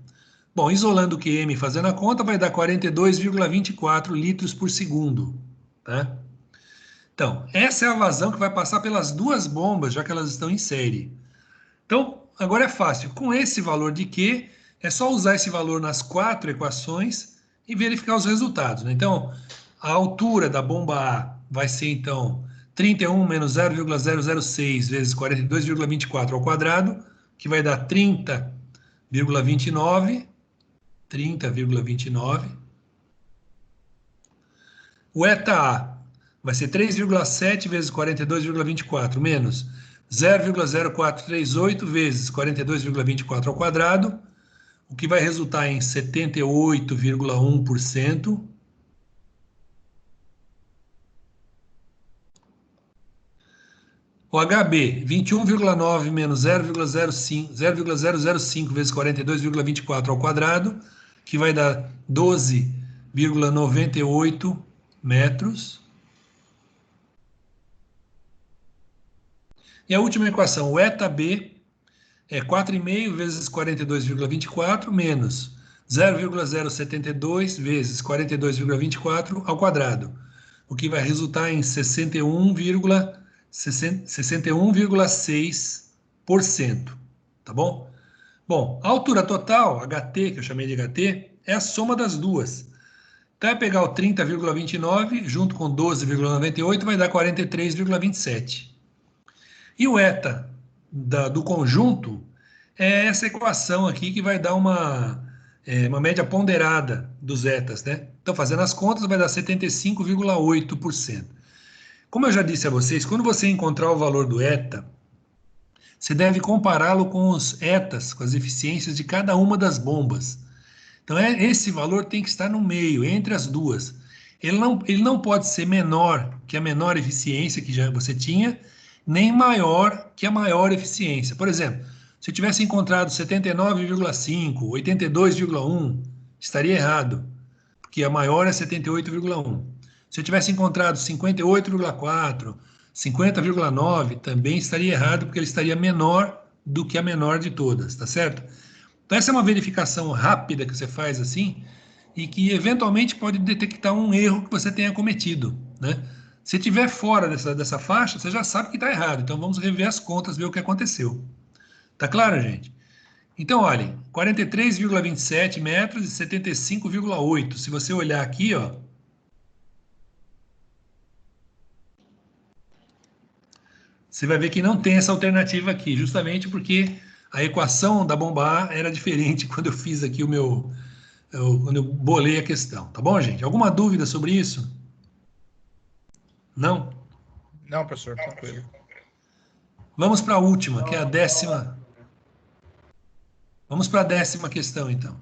Bom, isolando o QM e fazendo a conta, vai dar 42,24 litros por segundo. Tá? Então, essa é a vazão que vai passar pelas duas bombas, já que elas estão em série. Então, agora é fácil. Com esse valor de Q, é só usar esse valor nas 4 equações e verificar os resultados, né? Então, a altura da bomba A vai ser, então, 31 menos 0,006 vezes 42,24 ao quadrado, que vai dar 30,29. O eta A vai ser 3,7 vezes 42,24 menos 0,0438 vezes 42,24 ao quadrado, o que vai resultar em 78,1%. O HB, 21,9 menos 0,005 vezes 42,24 ao quadrado, que vai dar 12,98 metros. E a última equação, o eta B, é 4,5 vezes 42,24 menos 0,072 vezes 42,24 ao quadrado, o que vai resultar em 61,6%, tá bom? Bom, a altura total, HT, que eu chamei de HT, é a soma das duas. Então, é pegar o 30,29 junto com 12,98 vai dar 43,27. E o eta do conjunto é essa equação aqui que vai dar uma média ponderada dos etas, né? Então, fazendo as contas, vai dar 75,8%. Como eu já disse a vocês, quando você encontrar o valor do eta, você deve compará-lo com os etas, com as eficiências de cada uma das bombas. Então, esse valor tem que estar no meio, entre as duas. Ele não pode ser menor que a menor eficiência que já você tinha, nem maior que a maior eficiência. Por exemplo, se eu tivesse encontrado 79,5, 82,1, estaria errado, porque a maior é 78,1. Se eu tivesse encontrado 58,4, 50,9, também estaria errado, porque ele estaria menor do que a menor de todas, tá certo? Então essa é uma verificação rápida que você faz assim, e que eventualmente pode detectar um erro que você tenha cometido, né? Se estiver fora dessa faixa, você já sabe que está errado. Então vamos rever as contas, ver o que aconteceu. Tá claro, gente? Então, olhem, 43,27 metros e 75,8. Se você olhar aqui, ó, você vai ver que não tem essa alternativa aqui, justamente porque a equação da bomba A era diferente quando eu fiz aqui quando eu bolei a questão. Tá bom, gente? Alguma dúvida sobre isso? Não? Não, professor, tranquilo. Vamos para a última, que é a 10ª. Vamos para a 10ª questão, então.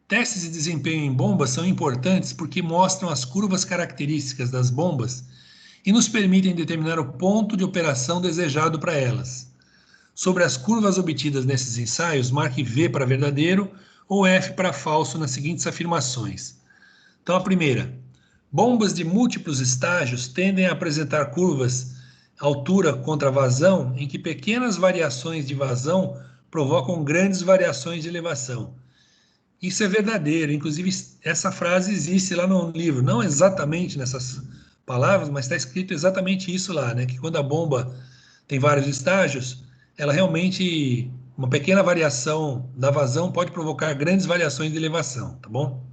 Testes de desempenho em bombas são importantes porque mostram as curvas características das bombas e nos permitem determinar o ponto de operação desejado para elas. Sobre as curvas obtidas nesses ensaios, marque V para verdadeiro ou F para falso nas seguintes afirmações. Então, a primeira: bombas de múltiplos estágios tendem a apresentar curvas altura contra vazão em que pequenas variações de vazão provocam grandes variações de elevação. Isso é verdadeiro, inclusive essa frase existe lá no livro, não exatamente nessas palavras, mas está escrito exatamente isso lá, né? Que quando a bomba tem vários estágios, ela realmente, uma pequena variação da vazão pode provocar grandes variações de elevação, tá bom?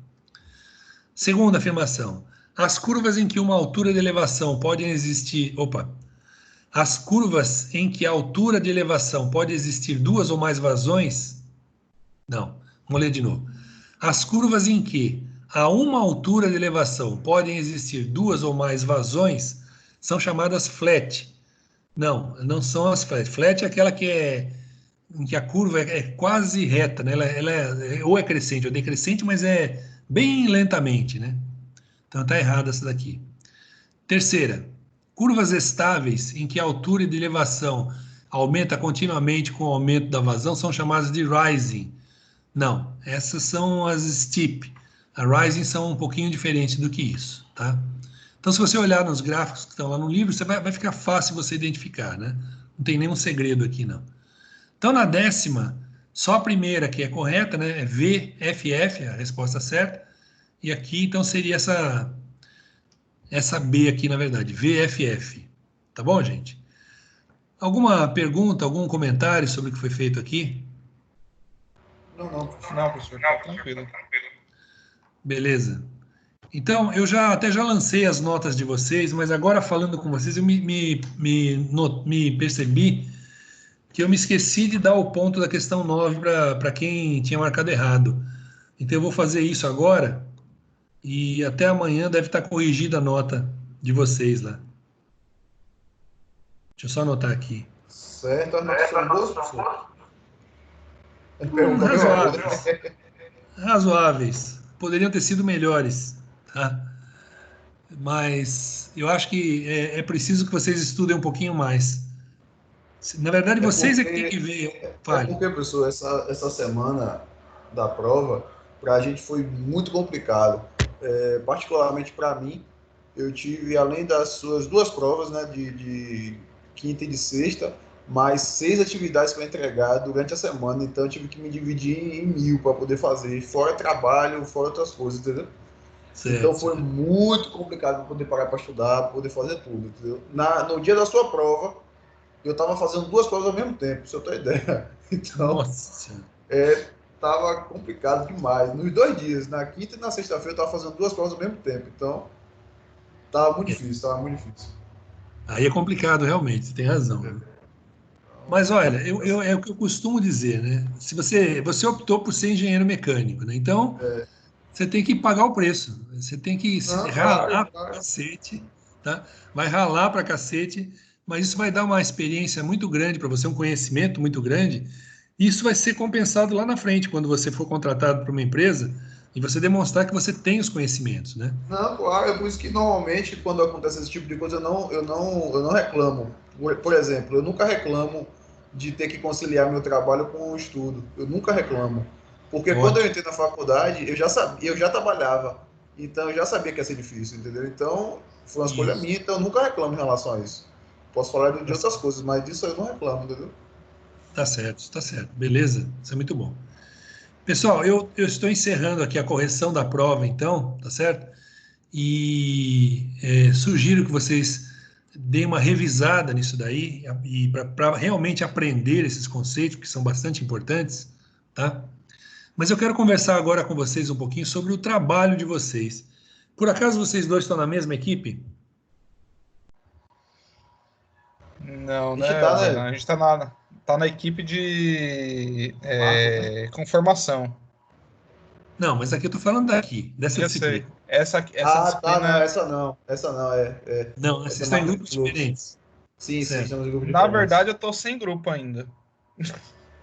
Segunda afirmação: as curvas em que uma altura de elevação podem existir, as curvas em que a altura de elevação pode existir duas ou mais vazões, não, vamos ler de novo. As curvas em que a uma altura de elevação podem existir duas ou mais vazões são chamadas flat. Não, não são as flat. Flat é aquela em que a curva é quase reta, né? Ela ou é crescente ou decrescente, mas é bem lentamente, né? Então tá errada essa daqui. Terceira, curvas estáveis em que a altura de elevação aumenta continuamente com o aumento da vazão são chamadas de rising. Não, essas são as STIP. A Rising são um pouquinho diferentes do que isso, tá? Então, se você olhar nos gráficos que estão lá no livro, vai ficar fácil você identificar, né? Não tem nenhum segredo aqui, não. Então, na 10ª, só a primeira que é correta, né? É VFF, a resposta certa. E aqui, então, seria essa B aqui, na verdade, VFF. Tá bom, gente? Alguma pergunta, algum comentário sobre o que foi feito aqui? Não, professor. Não, professor, tá tranquilo. Beleza. Então, eu até já lancei as notas de vocês, mas agora falando com vocês, eu me percebi que eu me esqueci de dar o ponto da questão 9 para quem tinha marcado errado. Então, eu vou fazer isso agora e até amanhã deve estar corrigida a nota de vocês lá. Deixa eu só anotar aqui. Certo, as notas são boas, professor? Pergunta Razoáveis. Razoáveis. Poderiam ter sido melhores, tá? Mas eu acho que é preciso que vocês estudem um pouquinho mais. Na verdade, vocês é que têm que ver. Fale. Porque, professor, essa semana da prova, para a gente foi muito complicado. Particularmente para mim, eu tive, além das suas 2 provas, né, de quinta e de sexta, mais 6 atividades para entregar durante a semana. Então, eu tive que me dividir em 1000 para poder fazer, fora trabalho, fora outras coisas, entendeu? Certo, Então foi muito complicado para poder parar para estudar, para poder fazer tudo, entendeu? No dia da sua prova, eu estava fazendo 2 provas ao mesmo tempo, pra você ter ideia. Então, Nossa. estava complicado demais. Nos 2 dias, na quinta e na sexta-feira, eu estava fazendo 2 provas ao mesmo tempo. Então, estava muito difícil, estava muito difícil. Aí é complicado, realmente, você tem razão. Né? Mas olha, é o que eu costumo dizer, né? Se você optou por ser engenheiro mecânico, né? Então você tem que pagar o preço. Você tem que ralar pra cacete, tá? Vai ralar pra cacete, mas isso vai dar uma experiência muito grande para você, um conhecimento muito grande. E isso vai ser compensado lá na frente, quando você for contratado por uma empresa e você demonstrar que você tem os conhecimentos, né? Não, claro, é por isso que normalmente quando acontece esse tipo de coisa eu não reclamo. Por exemplo, eu nunca reclamo de ter que conciliar meu trabalho com o estudo. Eu nunca reclamo. Porque quando eu Ótimo. entrei na faculdade, eu já sabia, eu já trabalhava. Então eu já sabia que ia ser difícil, entendeu? Então foi uma escolha Isso. minha, então eu nunca reclamo em relação a isso. Posso falar de Tá outras certo. coisas, mas disso eu não reclamo, entendeu? Tá certo, tá certo. Beleza? Isso é muito bom. Pessoal, eu estou encerrando aqui a correção da prova, então, tá certo? E sugiro que vocês deem uma revisada nisso daí e para realmente aprender esses conceitos que são bastante importantes, tá? Mas eu quero conversar agora com vocês um pouquinho sobre o trabalho de vocês. Por acaso vocês dois estão na mesma equipe? Não, A gente né, tá, Bernardo? né? A gente tá na equipe de Marcos, né? conformação. Não, mas aqui eu estou falando daqui, dessa Eu sei. disciplina. Essa Ah, tá, não, disciplina, essa não. Essa não, Não, vocês essa é estão em marca de grupos fluxo. diferentes. Sim, sim, Certo. estamos em grupos na diferentes. verdade, eu tô sem grupo ainda.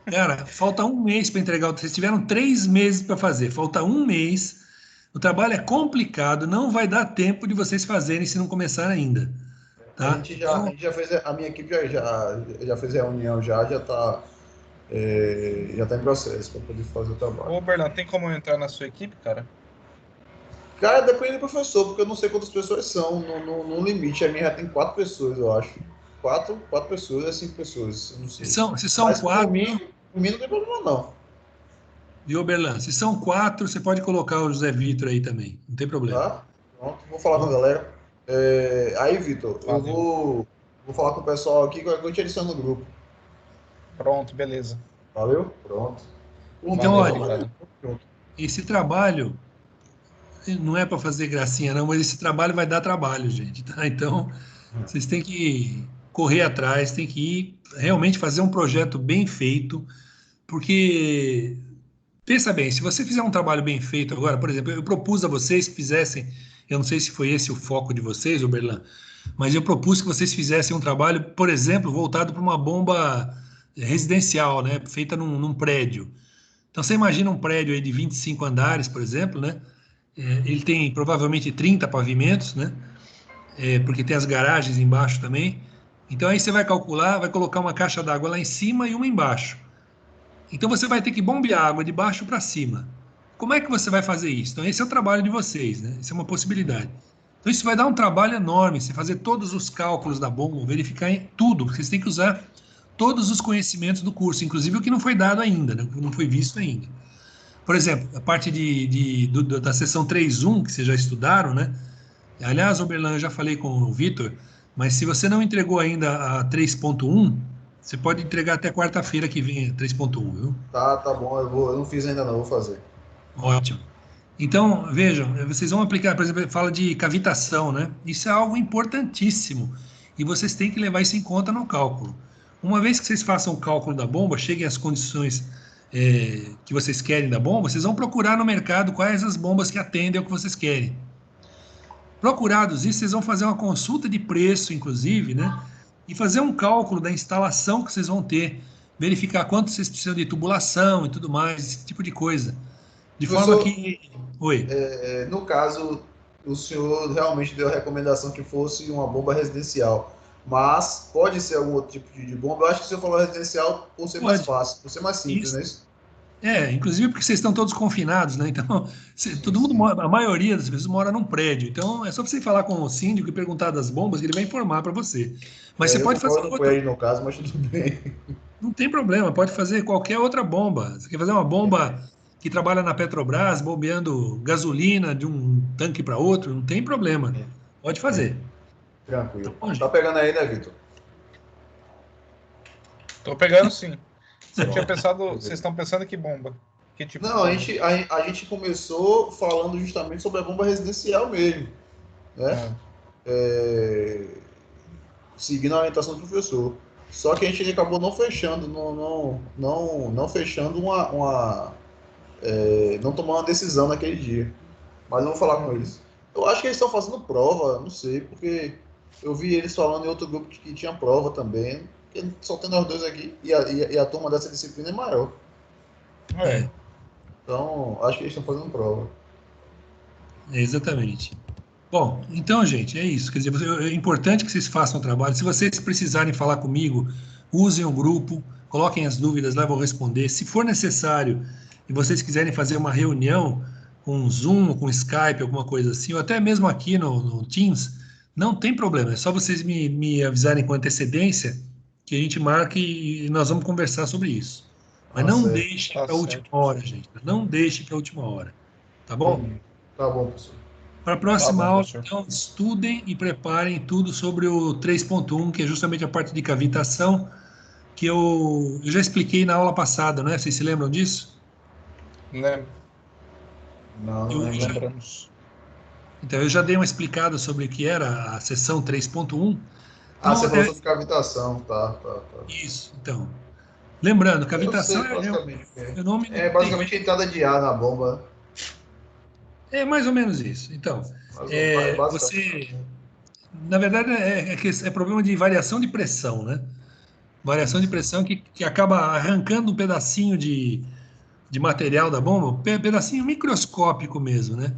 Cara, falta um mês para entregar. Vocês tiveram 3 meses para fazer. Falta um mês. O trabalho é complicado. Não vai dar tempo de vocês fazerem se não começar ainda, A tá? gente já, a Então, gente já fez, a minha equipe já fez reunião, já tá em processo para poder fazer o trabalho. Ô, Bernardo, tem como eu entrar na sua equipe, cara? Cara, depende do professor, porque eu não sei quantas pessoas são. No limite, a minha já tem 4 pessoas, eu acho. Quatro pessoas, 5 pessoas, eu não se sei. são, se são Mas quatro, por mim não tem problema, não. de Oberlan, se são quatro, você pode colocar o José Vitor aí também. Não tem problema. Tá? Pronto, vou falar com a Bom, galera. Aí, Vitor, eu Valeu. vou falar com o pessoal aqui que eu te adiciono no grupo. Pronto, beleza. Valeu? Pronto. então, Valeu, olha, obrigado. Pronto. esse trabalho não é para fazer gracinha, não, mas esse trabalho vai dar trabalho, gente, tá? Então, vocês têm que correr atrás, têm que ir realmente fazer um projeto bem feito, porque pensa bem, se você fizer um trabalho bem feito agora, por exemplo, eu propus a vocês que fizessem, eu não sei se foi esse o foco de vocês, Oberlan, mas eu propus que vocês fizessem um trabalho, por exemplo, voltado para uma bomba residencial, né, feita num prédio. Então você imagina um prédio aí de 25 andares, por exemplo, né? Ele tem provavelmente 30 pavimentos, né? Porque tem as garagens embaixo também. Então aí você vai calcular, vai colocar uma caixa d'água lá em cima e uma embaixo. Então você vai ter que bombear água de baixo para cima. Como é que você vai fazer isso? Então esse é o trabalho de vocês, né? Isso é uma possibilidade. Então isso vai dar um trabalho enorme, você fazer todos os cálculos da bomba, verificar em tudo, porque vocês têm que usar todos os conhecimentos do curso, inclusive o que não foi dado ainda, né? O que não foi visto ainda. Por exemplo, a parte da seção 3.1, que vocês já estudaram, né? Aliás, Oberlan, eu já falei com o Vitor, mas se você não entregou ainda a 3.1, você pode entregar até quarta-feira que vem a 3.1, viu? Tá bom, eu não fiz ainda não, vou fazer. Ótimo. Então, vejam, vocês vão aplicar, por exemplo, fala de cavitação, né? Isso é algo importantíssimo e vocês têm que levar isso em conta no cálculo. Uma vez que vocês façam o cálculo da bomba, cheguem às condições que vocês querem da bomba, vocês vão procurar no mercado quais as bombas que atendem ao que vocês querem. Procurados isso, vocês vão fazer uma consulta de preço, inclusive, né? E fazer um cálculo da instalação que vocês vão ter, verificar quanto vocês precisam de tubulação e tudo mais, esse tipo de coisa. De forma Professor, que. Oi. no caso, o senhor realmente deu a recomendação que fosse uma bomba residencial, mas pode ser algum outro tipo de bomba. Eu acho que o senhor falou residencial por ser mais Pode. fácil, por ser mais simples, Isso. não é isso? Inclusive porque vocês estão todos confinados, né? Então, Sim, todo mundo sim. mora, a maioria das pessoas mora num prédio. Então, é só você falar com o síndico e perguntar das bombas, que ele vai informar para você. Mas você Eu pode não fazer moro no outra. prédio no caso, mas tudo bem. Não tem problema, pode fazer qualquer outra bomba. Você quer fazer uma bomba que trabalha na Petrobras, bombeando gasolina de um tanque para outro, não tem problema. Pode fazer. Tá Tranquilo. bom, Tá gente? pegando aí, né, Vitor? Tô pegando sim. Pronto. Vocês estão pensando que bomba? Que tipo de Não, bomba? a gente começou falando justamente sobre a bomba residencial mesmo, né? É, seguindo a orientação do professor. Só que a gente acabou não fechando, não fechando não tomando uma decisão naquele dia. Mas eu vou falar com eles. Eu acho que eles estão fazendo prova, não sei, porque eu vi eles falando em outro grupo que tinha prova também. Porque só tem nós dois aqui e a turma dessa disciplina é maior. É. Então, acho que eles estão fazendo prova. Exatamente. Bom, então, gente, é isso. Quer dizer, é importante que vocês façam o trabalho. Se vocês precisarem falar comigo, usem o grupo, coloquem as dúvidas lá, eu vou responder. Se for necessário e vocês quiserem fazer uma reunião com Zoom, com Skype, alguma coisa assim, ou até mesmo aqui no Teams, não tem problema. É só vocês me avisarem com antecedência que a gente marque e nós vamos conversar sobre isso. Mas Tá não certo. deixe Tá para a última certo. hora, gente. Não deixe para a última hora. Tá bom? Entendi. Tá bom, professor. Para a Tá próxima bom, aula, professor. então, estudem e preparem tudo sobre o 3.1, que é justamente a parte de cavitação, que eu já expliquei na aula passada, né? Vocês se lembram disso? Lembra? Não Eu lembro. já, Lembramos. então, eu já dei uma explicada sobre o que era a seção 3.1. Ah, Então, você falou sobre cavitação. Tá. isso. Então, lembrando, Eu cavitação sei basicamente o que é. é o nome É tem. basicamente a entrada de ar na bomba. É mais ou menos isso. Então, Mas, você, basicamente. na verdade, é problema de variação de pressão, né? Variação de pressão que acaba arrancando um pedacinho de material da bomba, pedacinho microscópico mesmo, né?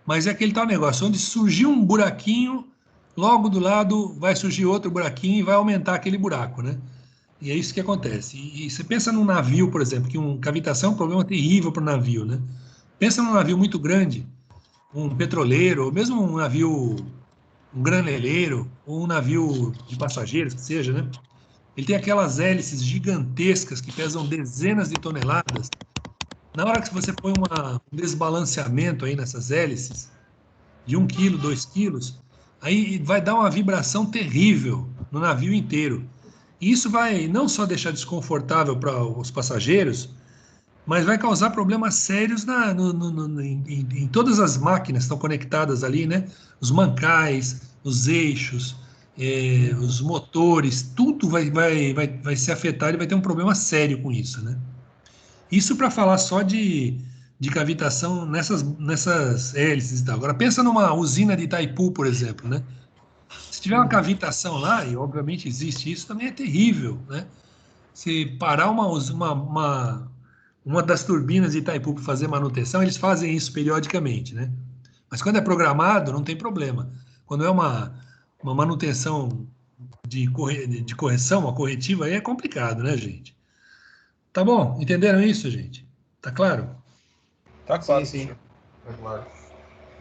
Mas é aquele tal negócio, onde surgiu um buraquinho, logo do lado vai surgir outro buraquinho e vai aumentar aquele buraco, né? E é isso que acontece. E você pensa num navio, por exemplo, que cavitação é um problema terrível para o navio, né? Pensa num navio muito grande, um petroleiro, ou mesmo um navio, um graneleiro, ou um navio de passageiros, que seja, né? Ele tem aquelas hélices gigantescas que pesam dezenas de toneladas. Na hora que você põe um desbalanceamento aí nessas hélices, de 1 quilo, 2 quilos, aí vai dar uma vibração terrível no navio inteiro. E isso vai não só deixar desconfortável para os passageiros, mas vai causar problemas sérios em todas as máquinas que estão conectadas ali, né? Os mancais, os eixos, os motores, tudo vai ser afetado e vai ter um problema sério com isso, né? Isso para falar só de cavitação nessas hélices e tal. Agora, pensa numa usina de Itaipu, por exemplo, né? Se tiver uma cavitação lá, e obviamente existe isso, também é terrível, né? Se parar uma das turbinas de Itaipu para fazer manutenção, eles fazem isso periodicamente, né? Mas quando é programado, não tem problema. Quando é uma manutenção de correção, uma corretiva, aí é complicado, né, gente? Tá bom? Entenderam isso, gente? Tá claro? Tá claro, Sim, sim. professor. É claro.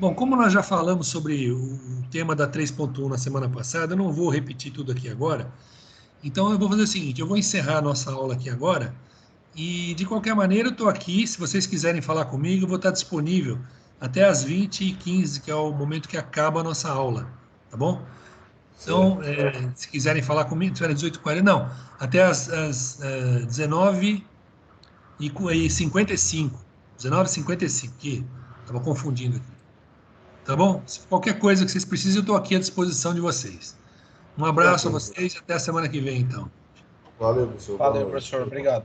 Bom, como nós já falamos sobre o tema da 3.1 na semana passada, eu não vou repetir tudo aqui agora. Então, eu vou fazer o seguinte: eu vou encerrar a nossa aula aqui agora. E, de qualquer maneira, eu estou aqui. Se vocês quiserem falar comigo, eu vou estar disponível até às 20h15, que é o momento que acaba a nossa aula. Tá bom? Certo. Então, se quiserem falar comigo, se era 18h40, não, até às 19h55. 19h55, que estava confundindo aqui. Tá bom? Se qualquer coisa que vocês precisem, eu estou aqui à disposição de vocês. Um abraço a Tranquilo. vocês e até a semana que vem, então. Valeu, professor. Boa Valeu, noite. professor. Obrigado.